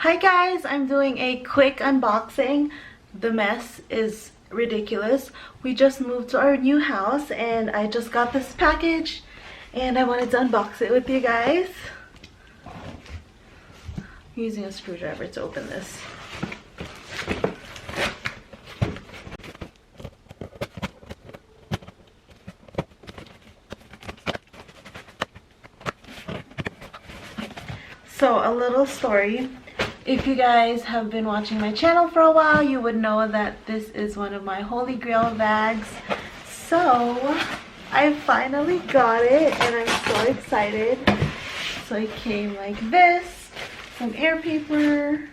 Hi guys, I'm doing a quick unboxing. The mess is ridiculous. We just moved to our new house and I just got this package and I wanted to unbox it with you guys. I'm using a screwdriver to open this. So a little story. If you guys have been watching my channel for a while, you would know that this is one of my holy grail bags. So I finally got it and I'm so excited. So it came like this, some air paper.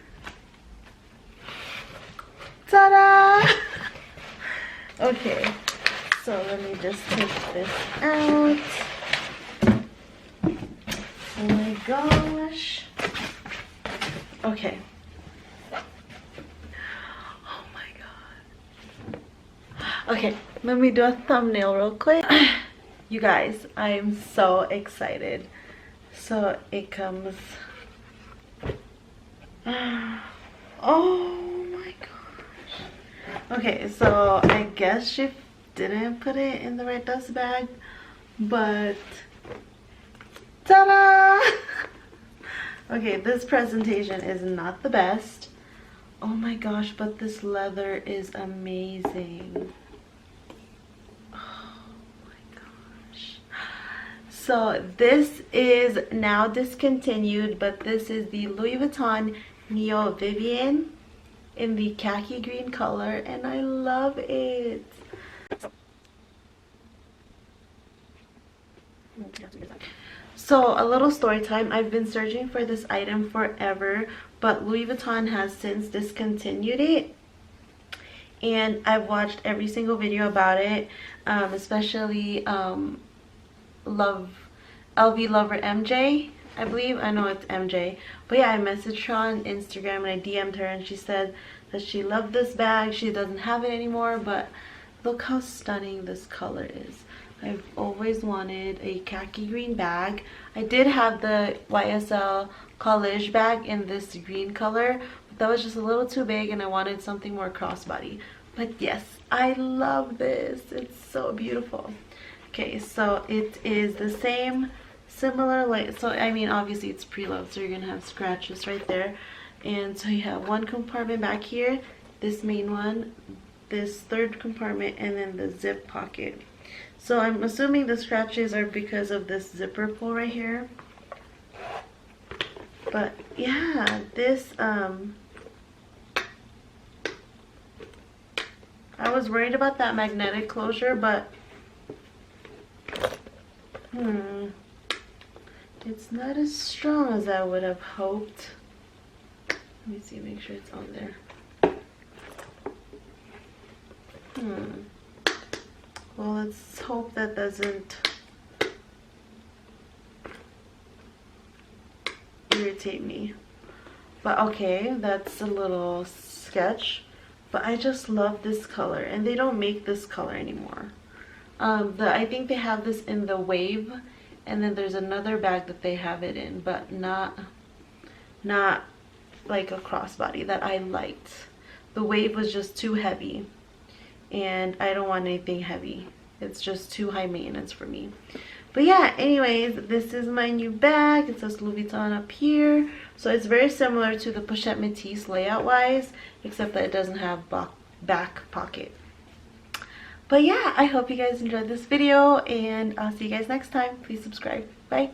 Ta-da! Okay, so let me just take this out. Oh my gosh. Okay. Oh my god. Okay, let me do a thumbnail real quick. You guys, I am so excited. So it comes. Oh my gosh. Okay, so I guess she didn't put it in the right dust bag, but ta-da! Okay, this presentation is not the best. Oh my gosh, but this leather is amazing. Oh my gosh. So this is now discontinued, but this is the Louis Vuitton Neo Vivienne in the khaki green color and I love it. So a little story time. I've been searching for this item forever, but Louis Vuitton has since discontinued it. And I've watched every single video about it, especially Lvlovermj, I believe. I know it's MJ. But yeah, I messaged her on Instagram and I DM'd her and she said that she loved this bag. She doesn't have it anymore, but look how stunning this color is. I've always wanted a khaki green bag. I did have the YSL college bag in this green color, but that was just a little too big and I wanted something more crossbody. But yes, I love this. It's so beautiful. Okay, so it is the same, similar, like, so I mean obviously it's preload, so you're gonna have scratches right there. And so you have one compartment back here, this main one, this third compartment, and then the zip pocket. So I'm assuming the scratches are because of this zipper pull right here. But yeah, this I was worried about that magnetic closure, but it's not as strong as I would have hoped. Let me see, make sure it's on there. Well, let's hope that doesn't irritate me. But okay, that's a little sketch. But I just love this color, and they don't make this color anymore. I think they have this in the Wave, and then there's another bag that they have it in, but not like a crossbody that I liked. The Wave was just too heavy. And I don't want anything heavy. It's just too high maintenance for me. But yeah, anyways, this is my new bag. It says Louis Vuitton up here. So it's very similar to the Pochette Métis layout wise, except that it doesn't have back pocket. But yeah, I hope you guys enjoyed this video and I'll see you guys next time. Please subscribe. Bye.